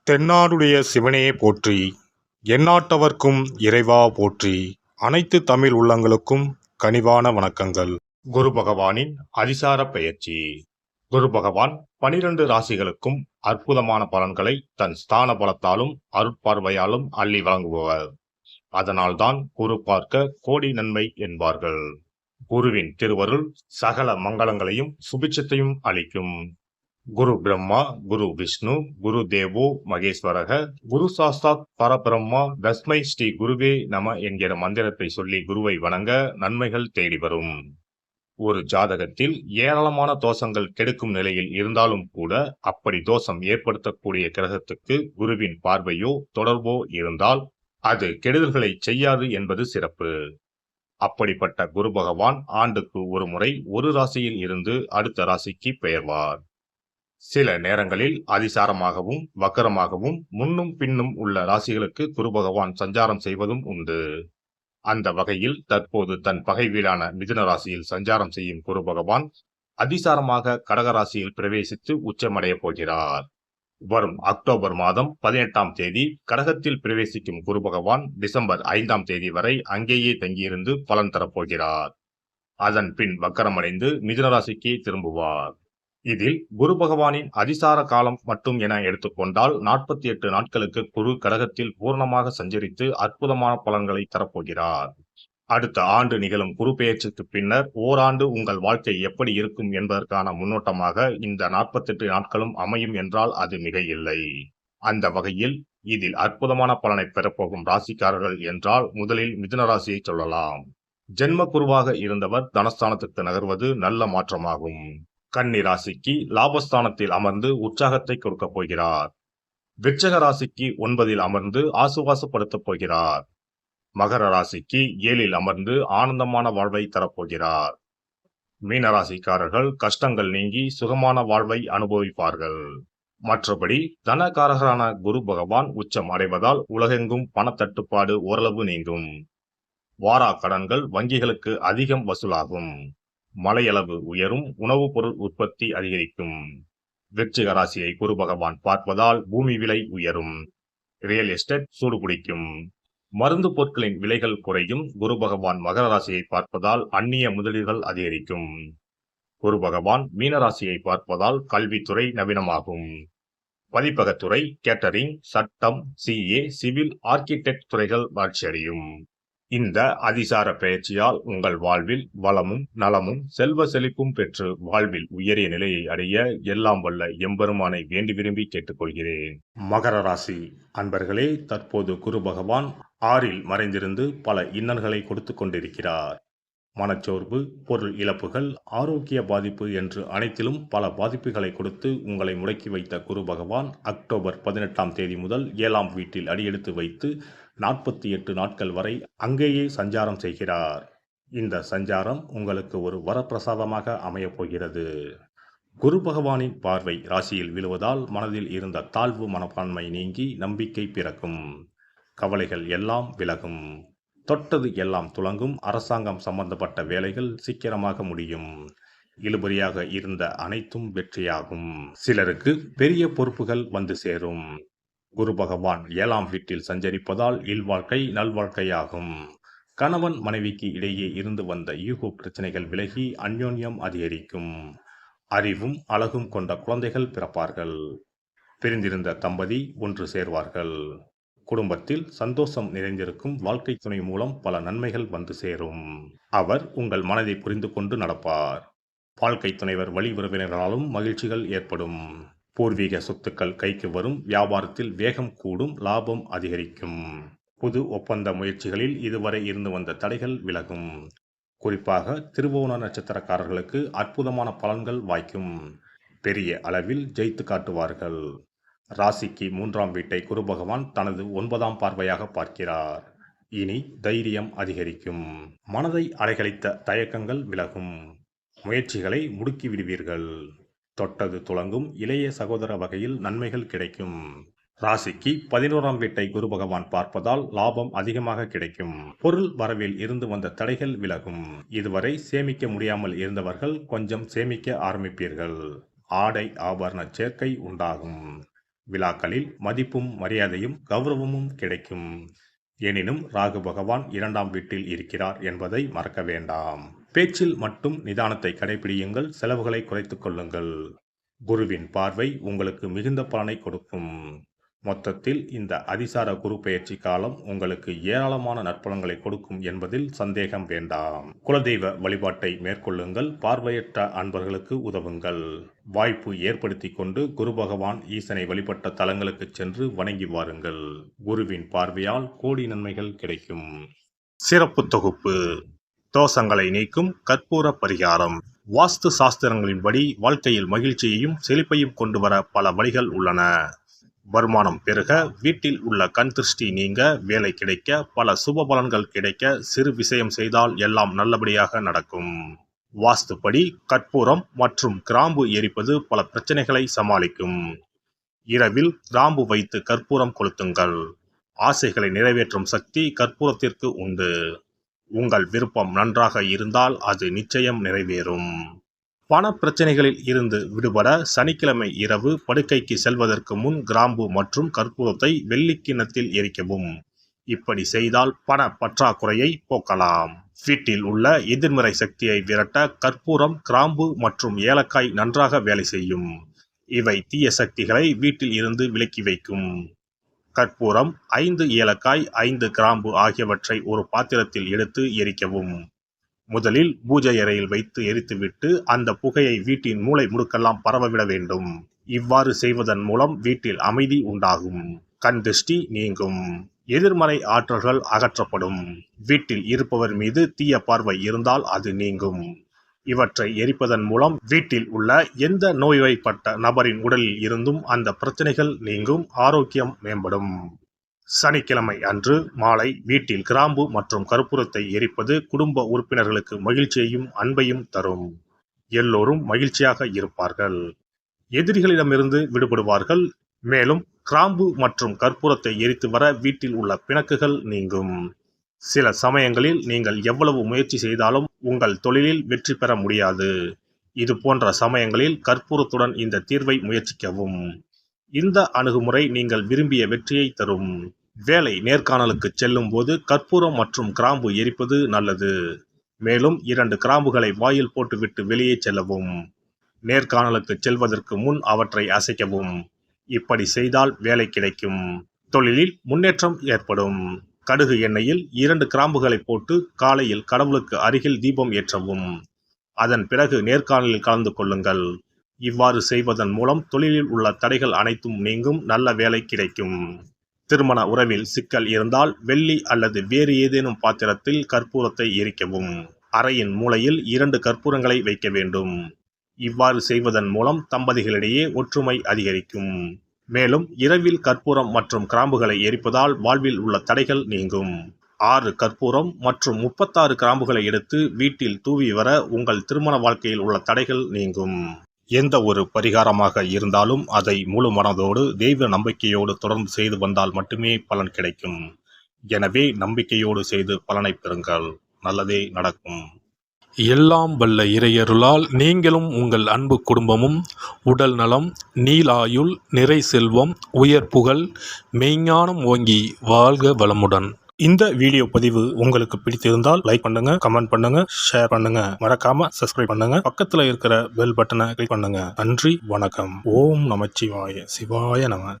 தென்னாடுடைய சிவனே போற்றி, எந்நாட்டவர்க்கும் இறைவா போற்றி. அனைத்து தமிழ் உள்ளங்களுக்கும் கனிவான வணக்கங்கள். குரு பகவானின் அதிசார பெயர்ச்சி. குரு பகவான் 12 ராசிகளுக்கும் அற்புதமான பலன்களை தன் ஸ்தான பலத்தாலும் அருட்பார்வையாலும் அள்ளி வழங்குபவர். அதனால்தான் குரு பார்க்க கோடி நன்மை என்பார்கள். குருவின் திருவருள் சகல மங்களங்களையும் சுபிட்சத்தையும் அளிக்கும். குரு பிரம்மா, குரு விஷ்ணு, குரு தேவோ மகேஸ்வரக, குரு சாஸ்தாத் பரபிரம்மா, தஸ்மை ஸ்ரீ குருவே நம என்கிற மந்திரத்தை சொல்லி குருவை வணங்க நன்மைகள் தேடி வரும். ஒரு ஜாதகத்தில் ஏராளமான தோஷங்கள் கெடுக்கும் நிலையில் இருந்தாலும் கூட அப்படி தோஷம் ஏற்படுத்தக்கூடிய கிரகத்துக்கு குருவின் பார்வையோ தொடர்போ இருந்தால் அது கெடுதல்களை செய்யாது என்பது சிறப்பு. அப்படிப்பட்ட குரு பகவான் ஆண்டுக்கு ஒரு முறை ஒரு ராசியில் இருந்து அடுத்த ராசிக்கு பெயர்வார். சில நேரங்களில் அதிசாரமாகவும் வக்கரமாகவும் முன்னும் பின்னும் உள்ள ராசிகளுக்கு குரு பகவான் சஞ்சாரம் செய்வதும் உண்டு. அந்த வகையில் தற்போது தன் பகை வீடான மிதுன ராசியில் சஞ்சாரம் செய்யும் குரு பகவான் அதிசாரமாக கடக ராசியில் பிரவேசித்து உச்சமடைய போகிறார். வரும் அக்டோபர் மாதம் 18ஆம் தேதி கடகத்தில் பிரவேசிக்கும் குரு பகவான் டிசம்பர் 5ஆம் தேதி வரை அங்கேயே தங்கியிருந்து பலன் தரப்போகிறார். அதன் பின் வக்கரமடைந்து மிதுன ராசிக்கு திரும்புவார். இதில் குரு பகவானின் அதிசார காலம் மட்டும் என எடுத்துக்கொண்டால் 48 நாட்களுக்கு குரு கடகத்தில் பூர்ணமாக சஞ்சரித்து அற்புதமான பலன்களை தரப்போகிறார். அடுத்த ஆண்டு நிகழும் குரு பெயர்ச்சிக்கு பின்னர் ஓராண்டு உங்கள் வாழ்க்கை எப்படி இருக்கும் என்பதற்கான முன்னோட்டமாக இந்த 48 நாட்களும் அமையும் என்றால் அது மிக இல்லை. அந்த வகையில் இதில் அற்புதமான பலனை பெறப்போகும் ராசிக்காரர்கள் என்றால் முதலில் மிதுன ராசியை சொல்லலாம். ஜென்ம குருவாக இருந்தவர் தனஸ்தானத்துக்கு நகர்வது நல்ல மாற்றமாகும். கன்னி ராசிக்கு லாபஸ்தானத்தில் அமர்ந்து உற்சாகத்தை கொடுக்க போகிறார். விருச்சிக ராசிக்கு 9இல் அமர்ந்து ஆசுவாசப்படுத்தப் போகிறார். மகர ராசிக்கு 7இல் அமர்ந்து ஆனந்தமான வாழ்வை தரப்போகிறார். மீனராசிக்காரர்கள் கஷ்டங்கள் நீங்கி சுகமான வாழ்வை அனுபவிப்பார்கள். மற்றபடி தனகாரகரான குரு பகவான் உச்சம் அடைவதால் உலகெங்கும் பணத்தட்டுப்பாடு ஓரளவு நீங்கும். வாரா கடன்கள் வங்கிகளுக்கு அதிகம் வசூலாகும். மழையளவு உயரும். உணவுப் பொருள் உற்பத்தி அதிகரிக்கும். விருச்சிக ராசியை குரு பகவான் பார்ப்பதால் பூமி விலை உயரும். ரியல் எஸ்டேட் சூடுபிடிக்கும். மருந்து பொருட்களின் விலைகள் குறையும். குரு பகவான் மகர ராசியை பார்ப்பதால் அந்நிய முதலீடுகள் அதிகரிக்கும். குரு பகவான் மீனராசியை பார்ப்பதால் கல்வித்துறை நவீனமாகும். பதிப்பகத்துறை, கேட்டரிங், சட்டம், சிஏ, சிவில், ஆர்கிடெக்ட் துறைகள் வளர்ச்சியடையும். இந்த அதிசார பெயர்ச்சியால் உங்கள் வாழ்வில் வளமும் நலமும் செல்வ செழிப்பும் பெற்று வாழ்வில் உயரிய நிலையை அடைய எல்லாம் வல்ல எம்பெருமானை வேண்டி விரும்பி கேட்டுக்கொள்கிறேன். மகர ராசி அன்பர்களே, தற்போது குரு பகவான் 6இல் மறைந்திருந்து பல இன்னல்களை கொடுத்து கொண்டிருக்கிறார். மனச்சோர்வு, பொருள் இழப்புகள், ஆரோக்கிய பாதிப்பு என்று அனைத்திலும் பல பாதிப்புகளை கொடுத்து உங்களை முடக்கி வைத்த குரு பகவான் அக்டோபர் 18ஆம் தேதி முதல் 7ஆம் வீட்டில் அடியெடுத்து வைத்து 48 நாட்கள் வரை அங்கேயே சஞ்சாரம் செய்கிறார். இந்த சஞ்சாரம் உங்களுக்கு ஒரு வரப்பிரசாதமாக அமையப் போகிறது. குரு பகவானின் பார்வை ராசியில் விழுவதால் மனதில் இருந்த தாழ்வு மனப்பான்மை நீங்கி நம்பிக்கை பிறக்கும். கவலைகள் எல்லாம் விலகும். தொட்டது எல்லாம் துலங்கும். அரசாங்கம் சம்பந்தப்பட்ட வேலைகள் சீக்கிரமாக முடியும். இழுபறியாக இருந்த அனைத்தும் வெற்றியாகும். சிலருக்கு பெரிய பொறுப்புகள் வந்து சேரும். குரு பகவான் 7ஆம் வீட்டில் சஞ்சரிப்பதால் இல்வாழ்க்கை நல்வாழ்க்கையாகும். கணவன் மனைவிக்கு இடையே இருந்து வந்த ஈகோ பிரச்சனைகள் விலகி அந்யோன்யம் அதிகரிக்கும். அறிவும் அழகும் கொண்ட குழந்தைகள் பிறப்பார்கள். பிரிந்திருந்த தம்பதி ஒன்று சேர்வார்கள். குடும்பத்தில் சந்தோஷம் நிறைந்திருக்கும். வாழ்க்கை துணை மூலம் பல நன்மைகள் வந்து சேரும். அவர் உங்கள் மனதை புரிந்து கொண்டு நடப்பார். வாழ்க்கை துணைவர் வழி உறவினர்களாலும் மகிழ்ச்சிகள் ஏற்படும். பூர்வீக சொத்துக்கள் கைக்கு வரும். வியாபாரத்தில் வேகம் கூடும். லாபம் அதிகரிக்கும். புது ஒப்பந்த முயற்சிகளில் இதுவரை இருந்து வந்த தடைகள் விலகும். குறிப்பாக திருவோண நட்சத்திரக்காரர்களுக்கு அற்புதமான பலன்கள் வாய்க்கும். பெரிய அளவில் ஜெயித்து காட்டுவார்கள். ராசிக்கு 3ஆம் வீட்டை குரு பகவான் தனது 9ஆம் பார்வையாக பார்க்கிறார். இனி தைரியம் அதிகரிக்கும். மனதை அலைகழித்த தயக்கங்கள் விலகும். முயற்சிகளை முடுக்கி விடுவீர்கள். தொட்டது துலங்கும். இளைய சகோதர வகையில் நன்மைகள் கிடைக்கும். ராசிக்கு 11ஆம் வீட்டை குரு பகவான் பார்ப்பதால் லாபம் அதிகமாக கிடைக்கும். பொருள் வரவில் இருந்து வந்த தடைகள் விலகும். இதுவரை சேமிக்க முடியாமல் இருந்தவர்கள் கொஞ்சம் சேமிக்க ஆரம்பிப்பீர்கள். ஆடை ஆபரண சேர்க்கை உண்டாகும். விழாக்களில் மதிப்பும் மரியாதையும் கௌரவமும் கிடைக்கும். எனினும் ராகு பகவான் 2ஆம் வீட்டில் இருக்கிறார் என்பதை மறக்க வேண்டாம். பேச்சில் மட்டும் நிதானத்தை கடைபிடியுங்கள். செலவுகளை குறைத்துக் கொள்ளுங்கள். குருவின் பார்வை உங்களுக்கு மிகுந்த பலனை கொடுக்கும். மொத்தத்தில் இந்த அதிசார குரு பெயர்ச்சி காலம் உங்களுக்கு ஏராளமான நற்பலன்களை கொடுக்கும் என்பதில் சந்தேகம் வேண்டாம். குலதெய்வ வழிபாட்டை மேற்கொள்ளுங்கள். பார்வையற்ற அன்பர்களுக்கு உதவுங்கள். வாய்ப்பு ஏற்படுத்தி கொண்டு குரு பகவான் ஈசனை வழிபட்ட தலங்களுக்கு சென்று வணங்கி வாருங்கள். குருவின் பார்வையால் கோடி நன்மைகள் கிடைக்கும். சிறப்பு தொகுப்பு: தோஷங்களை நீக்கும் கற்பூர பரிகாரம். வாஸ்து சாஸ்திரங்களின்படி வாழ்க்கையில் மகிழ்ச்சியையும் செழிப்பையும் கொண்டு வர பல வழிகள் உள்ளன. வருமானம் பெருக, வீட்டில் உள்ள கண் திருஷ்டி நீங்க, வேலை கிடைக்க, பல சுப பலன்கள் கிடைக்க, சிறு விஷயம் செய்தால் எல்லாம் நல்லபடியாக நடக்கும். வாஸ்துப்படி கற்பூரம் மற்றும் கிராம்பு எரிப்பது பல பிரச்சனைகளை சமாளிக்கும். இரவில் கிராம்பு வைத்து கற்பூரம் கொளுத்துங்கள். ஆசைகளை நிறைவேற்றும் சக்தி கற்பூரத்திற்கு உண்டு. உங்கள் விருப்பம் நன்றாக இருந்தால் அது நிச்சயம் நிறைவேறும். பண பிரச்சனைகளில் இருந்து விடுபட சனிக்கிழமை இரவு படுக்கைக்கு செல்வதற்கு முன் கிராம்பு மற்றும் கற்பூரத்தை வெள்ளிக் கிண்ணத்தில் எரிக்கவும். இப்படி செய்தால் பண பற்றாக்குறையை போக்கலாம். வீட்டில் உள்ள எதிர்மறை சக்தியை விரட்ட கற்பூரம், கிராம்பு மற்றும் ஏலக்காய் நன்றாக வேலை செய்யும். இவை தீய சக்திகளை வீட்டில் இருந்து விலக்கி வைக்கும். கற்பூரம், 5 ஏலக்காய், 5 கிராம்பு ஆகியவற்றை ஒரு பாத்திரத்தில் எடுத்து எரிக்கவும். முதலில் பூஜை அறையில் வைத்து எரித்துவிட்டு அந்த புகையை வீட்டின் மூலை முடுக்கெல்லாம் பரவவிட வேண்டும். இவ்வாறு செய்வதன் மூலம் வீட்டில் அமைதி உண்டாகும். கண் திருஷ்டி நீங்கும். எதிர்மறை ஆற்றல்கள் அகற்றப்படும். வீட்டில் இருப்பவர் மீது தீய பார்வை இருந்தால் அது நீங்கும். இவற்றை எரிப்பதன் மூலம் வீட்டில் உள்ள எந்த நோய்வாய்ப்பட்ட நபரின் உடலில் இருந்தும் அந்த பிரச்சனைகள் நீங்கும். ஆரோக்கியம் மேம்படும். சனிக்கிழமை அன்று மாலை வீட்டில் கிராம்பு மற்றும் கற்பூரத்தை எரிப்பது குடும்ப உறுப்பினர்களுக்கு மகிழ்ச்சியையும் அன்பையும் தரும். எல்லோரும் மகிழ்ச்சியாக இருப்பார்கள். எதிரிகளிடமிருந்து விடுபடுவார்கள். மேலும் கிராம்பு மற்றும் கற்பூரத்தை எரித்து வர வீட்டில் உள்ள பிணக்குகள் நீங்கும். சில சமயங்களில் நீங்கள் எவ்வளவு முயற்சி செய்தாலும் உங்கள் தொழிலில் வெற்றி பெற முடியாது. இது போன்ற சமயங்களில் கற்பூரத்துடன் இந்த தீர்வை முயற்சிக்கவும். இந்த அணுகுமுறை நீங்கள் விரும்பிய வெற்றியை தரும். வேலை நேர்காணலுக்கு செல்லும் போது கற்பூரம் மற்றும் கிராம்பு எரிப்பது நல்லது. மேலும் 2 கிராம்புகளை வாயில் போட்டுவிட்டு வெளியே செல்லவும். நேர்காணலுக்கு செல்வதற்கு முன் அவற்றை அசைக்கவும். இப்படி செய்தால் வேலை கிடைக்கும். தொழிலில் முன்னேற்றம் ஏற்படும். கடுகு எண்ணெயில் 2 கிராம்புகளை போட்டு காலையில் கடவுளுக்கு அருகில் தீபம் ஏற்றவும். அதன் பிறகு நேர்காணலில் கலந்து கொள்ளுங்கள். இவ்வாறு செய்வதன் மூலம் தொழிலில் உள்ள தடைகள் அனைத்தும் நீங்கும். நல்ல வேலை கிடைக்கும். திருமண உறவில் சிக்கல் இருந்தால் வெள்ளி அல்லது வேறு ஏதேனும் பாத்திரத்தில் கற்பூரத்தை எரிக்கவும். அறையின் மூலையில் 2 கற்பூரங்களை வைக்க வேண்டும். இவ்வாறு செய்வதன் மூலம் தம்பதிகளிடையே ஒற்றுமை அதிகரிக்கும். மேலும் இரவில் கற்பூரம் மற்றும் கிராம்புகளை எரிப்பதால் வாழ்வில் உள்ள தடைகள் நீங்கும். 6 கற்பூரம் மற்றும் 36 கிராம்புகளை எடுத்து வீட்டில் தூவி வர உங்கள் திருமண வாழ்க்கையில் உள்ள தடைகள் நீங்கும். எந்த ஒரு பரிகாரமாக இருந்தாலும் அதை முழு மனதோடு தெய்வ நம்பிக்கையோடு தொடர்ந்து செய்து வந்தால் மட்டுமே பலன் கிடைக்கும். எனவே நம்பிக்கையோடு செய்து பலனை பெறுங்கள். நல்லதே நடக்கும். எல்லாம் வல்ல இறையருளால் நீங்களும் உங்கள் அன்பு குடும்பமும் உடல் நலம், நீலாயுள், நிறை செல்வம், உயர் புகழ், மெய்ஞானம் ஓங்கி வாழ்க வளமுடன். இந்த வீடியோ பதிவு உங்களுக்கு பிடித்திருந்தால் லைக் பண்ணுங்க, கமெண்ட் பண்ணுங்க, ஷேர் பண்ணுங்க. மறக்காம சப்ஸ்கிரைப் பண்ணுங்க. பக்கத்துல இருக்கிற பெல் பட்டனை கிளிக் பண்ணுங்க. நன்றி, வணக்கம். ஓம் நமச்சிவாய. சிவாய நம.